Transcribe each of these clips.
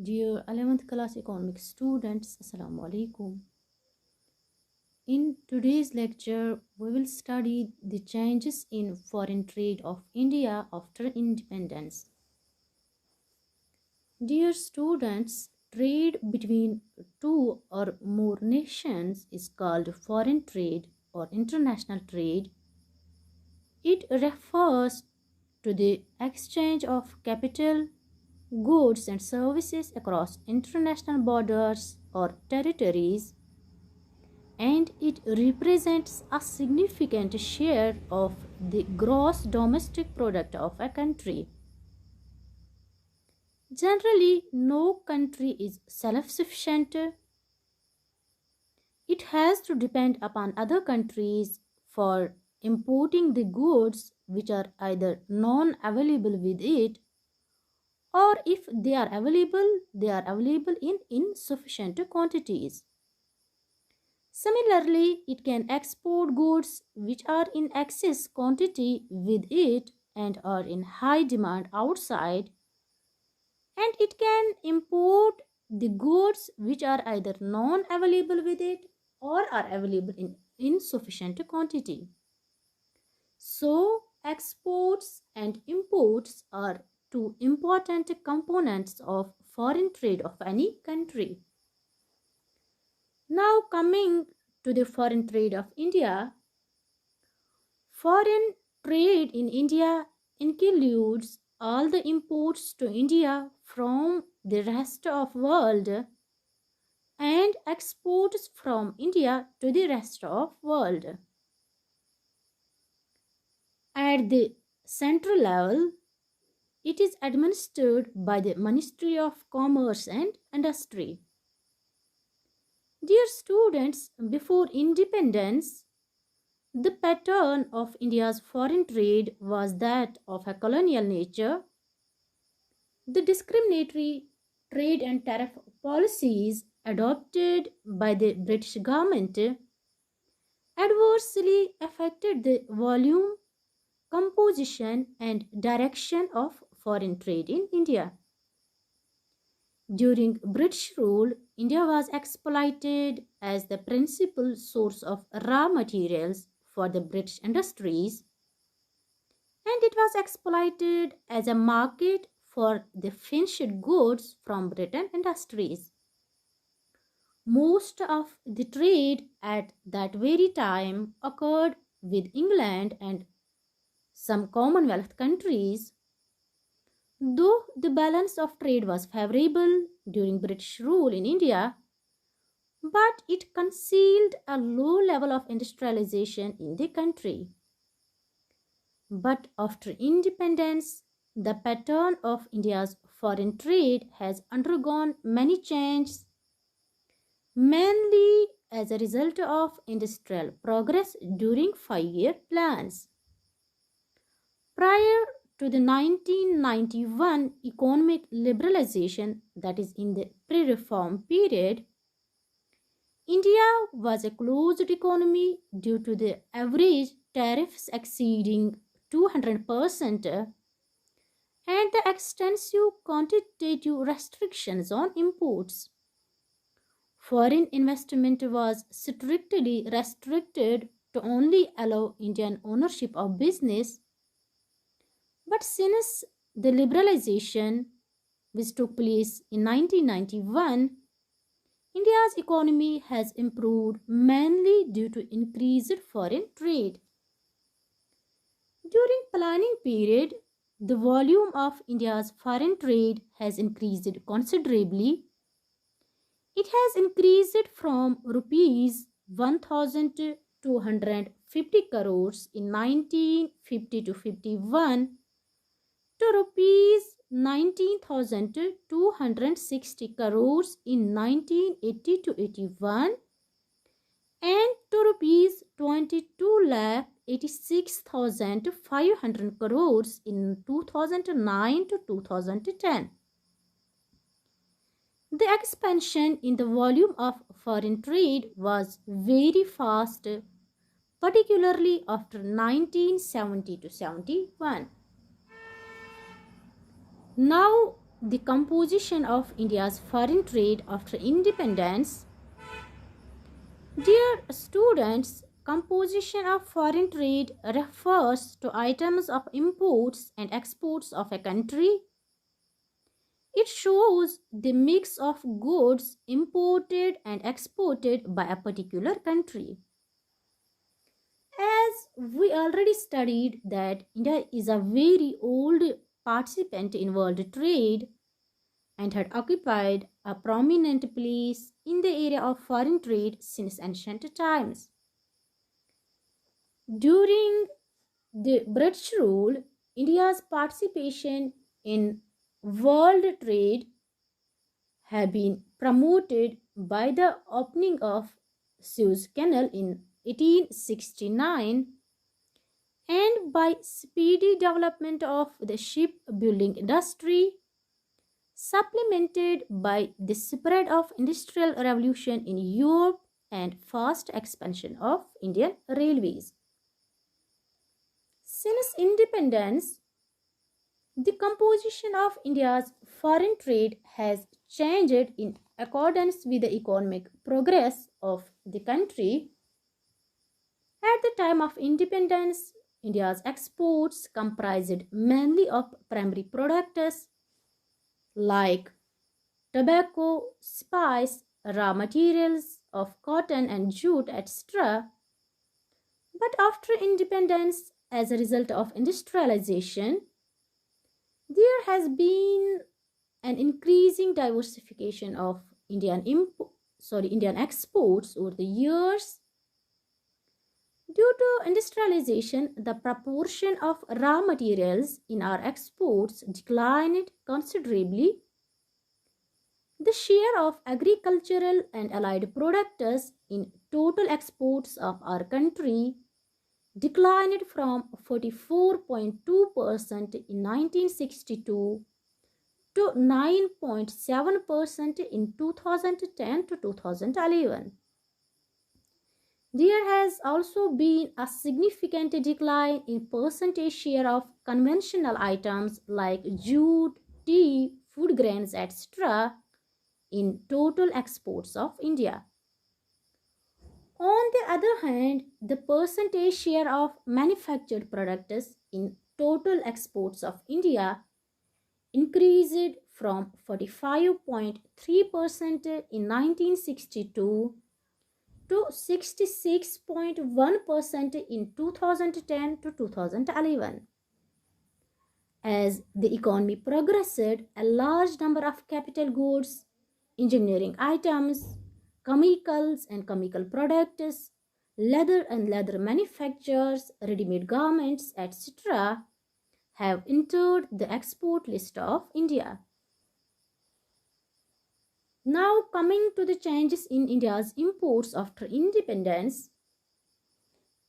Dear 11th class economics students, Assalamu alaikum. In today's lecture, we will study the changes in foreign trade of India after independence. Dear students, trade between two or more nations is called foreign trade or international trade. It refers to the exchange of capital, goods and services across international borders or territories, and it represents a significant share of the gross domestic product of a country. Generally, no country is self-sufficient. It has to depend upon other countries for importing the goods which are either non-available with it, or if they are available in insufficient quantities. Similarly, it can export goods which are in excess quantity with it and are in high demand outside, and it can import the goods which are either non-available with it or are available in insufficient quantity. So, exports and imports are two important components of foreign trade of any country. Now, coming to the foreign trade of India, foreign trade in India includes all the imports to India from the rest of world and exports from India to the rest of world. At the central level, it is administered by the Ministry of Commerce and Industry. Dear students, before independence, the pattern of India's foreign trade was that of a colonial nature. The discriminatory trade and tariff policies adopted by the British government adversely affected the volume, composition, and direction of foreign trade in India. During British rule, India was exploited as the principal source of raw materials for the British industries, and it was exploited as a market for the finished goods from Britain industries. Most of the trade at that very time occurred with England and some Commonwealth countries. Though the balance of trade was favorable during British rule in India, but it concealed a low level of industrialization in the country. But after independence, the pattern of India's foreign trade has undergone many changes, mainly as a result of industrial progress during five-year plans. Prior to the 1991 economic liberalization, that is in the pre-reform period, India was a closed economy due to the average tariffs exceeding 200% and the extensive quantitative restrictions on imports. Foreign investment was strictly restricted to only allow Indian ownership of business. But since the liberalization, which took place in 1991, India's economy has improved mainly due to increased foreign trade. During planning period, the volume of India's foreign trade has increased considerably. It has increased from rupees 1,250 crores in 1950 to 51 to rupees 19,260 crores in 1980 to 81 and to rupees 22 lakh 86,500 crores in 2009 to 2010. The expansion in the volume of foreign trade was very fast, particularly after 1970 to 71. Now the composition of India's foreign trade after independence. Dear students, composition of foreign trade refers to items of imports and exports of a country. It shows the mix of goods imported and exported by a particular country. As we already studied that India is a very old participant in world trade and had occupied a prominent place in the area of foreign trade since ancient times. During the British rule, India's participation in world trade had been promoted by the opening of Suez Canal in 1869 and by speedy development of the shipbuilding industry, supplemented by the spread of industrial revolution in Europe and fast expansion of Indian railways. Since independence, the composition of India's foreign trade has changed in accordance with the economic progress of the country. At the time of independence, India's exports comprised mainly of primary products like tobacco, spice, raw materials of cotton and jute, etc. But after independence, as a result of industrialization, there has been an increasing diversification of Indian exports over the years. Due to industrialization, the proportion of raw materials in our exports declined considerably. The share of agricultural and allied products in total exports of our country declined from 44.2% in 1962 to 9.7% in 2010 to 2011. There has also been a significant decline in percentage share of conventional items like jute, tea, food grains, etc. in total exports of India. On the other hand, the percentage share of manufactured products in total exports of India increased from 45.3% in 1962 to 66.1% in 2010 to 2011. As the economy progressed, a large number of capital goods, engineering items, chemicals and chemical products, leather and leather manufactures, ready-made garments, etc. have entered the export list of India. Now coming to the changes in India's imports after independence.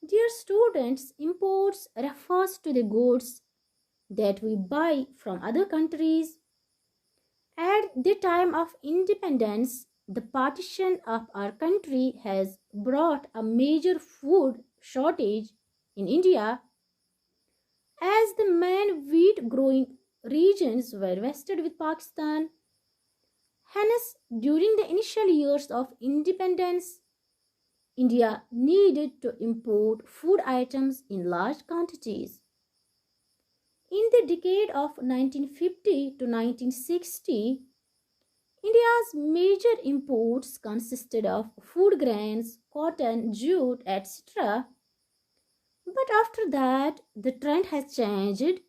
Dear students, imports refers to the goods that we buy from other countries. At the time of independence, the partition of our country has brought a major food shortage in India as the main wheat growing regions were vested with Pakistan. Hence, during the initial years of independence, India needed to import food items in large quantities. In the decade of 1950 to 1960, India's major imports consisted of food grains, cotton, jute, etc. But after that, the trend has changed.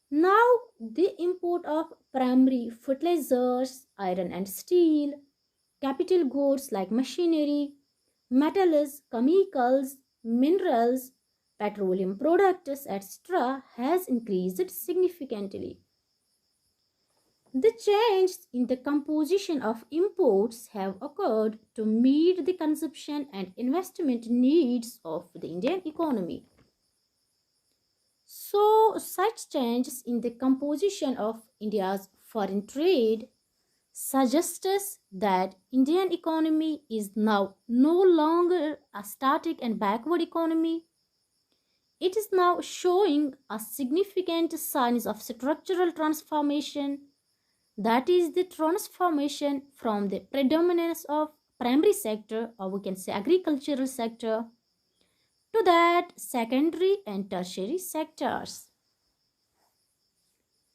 Now, the import of primary fertilizers, iron and steel, capital goods like machinery, metals, chemicals, minerals, petroleum products, etc., has increased significantly. The changes in the composition of imports have occurred to meet the consumption and investment needs of the Indian economy. So, such changes in the composition of India's foreign trade suggest us that Indian economy is now no longer a static and backward economy. It is now showing a significant signs of structural transformation That is the transformation from the predominance of primary sector, or we can say agricultural sector, to that secondary and tertiary sectors.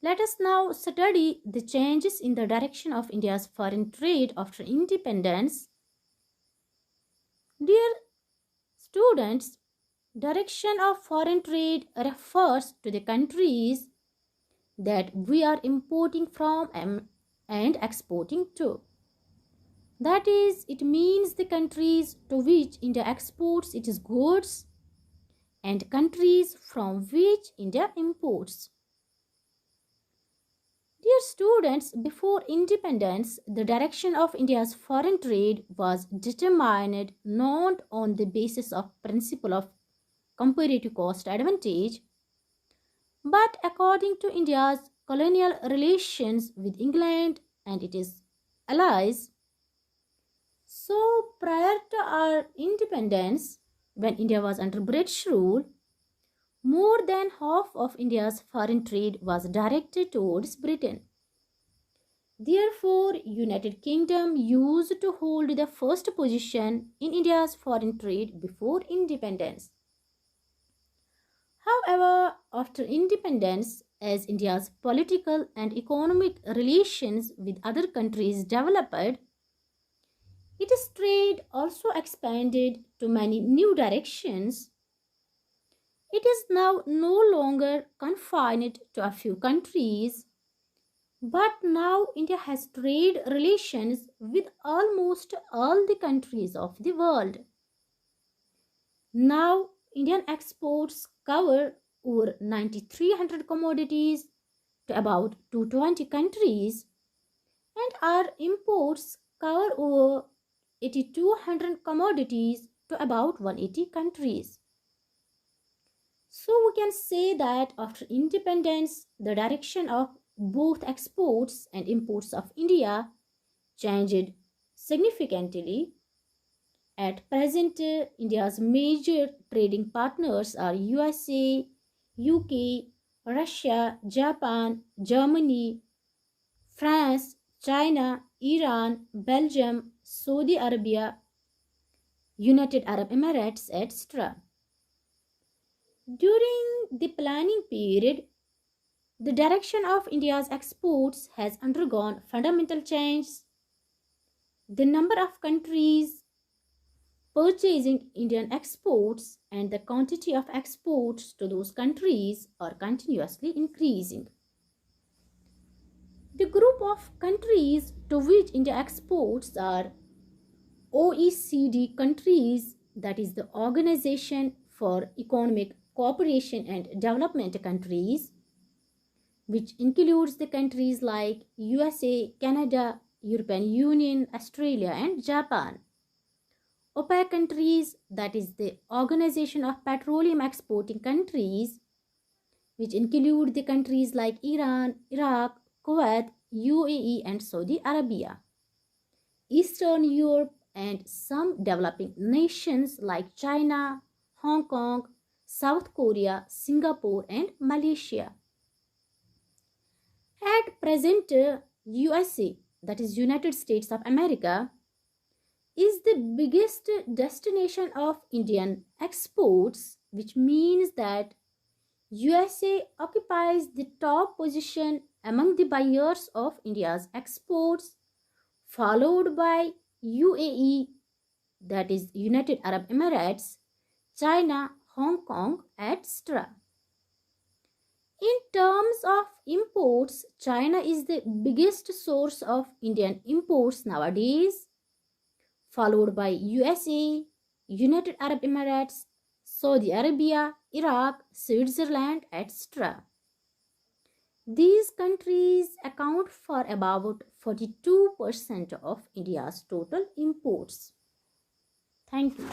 Let us now study the changes in the direction of India's foreign trade after independence. Dear students, direction of foreign trade refers to the countries that we are importing from and exporting to. That is, it means the countries to which India exports its goods and countries from which India imports. Dear students, before independence, the direction of India's foreign trade was determined not on the basis of principle of comparative cost advantage, but according to India's colonial relations with England and its allies. So, prior to our independence, when India was under British rule, more than half of India's foreign trade was directed towards Britain. Therefore, United Kingdom used to hold the first position in India's foreign trade before independence. However, after independence, as India's political and economic relations with other countries developed, its trade also expanded to many new directions. It is now no longer confined to a few countries, but now India has trade relations with almost all the countries of the world. Now, Indian exports cover over 9,300 commodities to about 220 countries, and our imports cover over 8,200 commodities to about 180 countries. So we can say that after independence, the direction of both exports and imports of India changed significantly. At present, India's major trading partners are USA, UK, Russia, Japan, Germany, France, China, Iran, Belgium, Saudi Arabia, United Arab Emirates, etc. During the planning period, the direction of India's exports has undergone fundamental changes. The number of countries purchasing Indian exports and the quantity of exports to those countries are continuously increasing. The group of countries to which India exports are OECD countries, that is the Organization for Economic Cooperation and Development countries, which includes the countries like USA, Canada, European Union, Australia, and Japan. OPEC countries, that is the Organization of Petroleum Exporting Countries, which include the countries like Iran, Iraq, Kuwait, UAE, and Saudi Arabia. Eastern Europe and some developing nations like China, Hong Kong, South Korea, Singapore, and Malaysia. At present, USA, that is United States of America, is the biggest destination of Indian exports, which means that USA occupies the top position among the buyers of India's exports, followed by UAE, that is United Arab Emirates, China, Hong Kong, etc. In terms of imports, China is the biggest source of Indian imports nowadays, followed by USA, United Arab Emirates, Saudi Arabia, Iraq, Switzerland, etc. These countries account for about 42% of India's total imports. Thank you.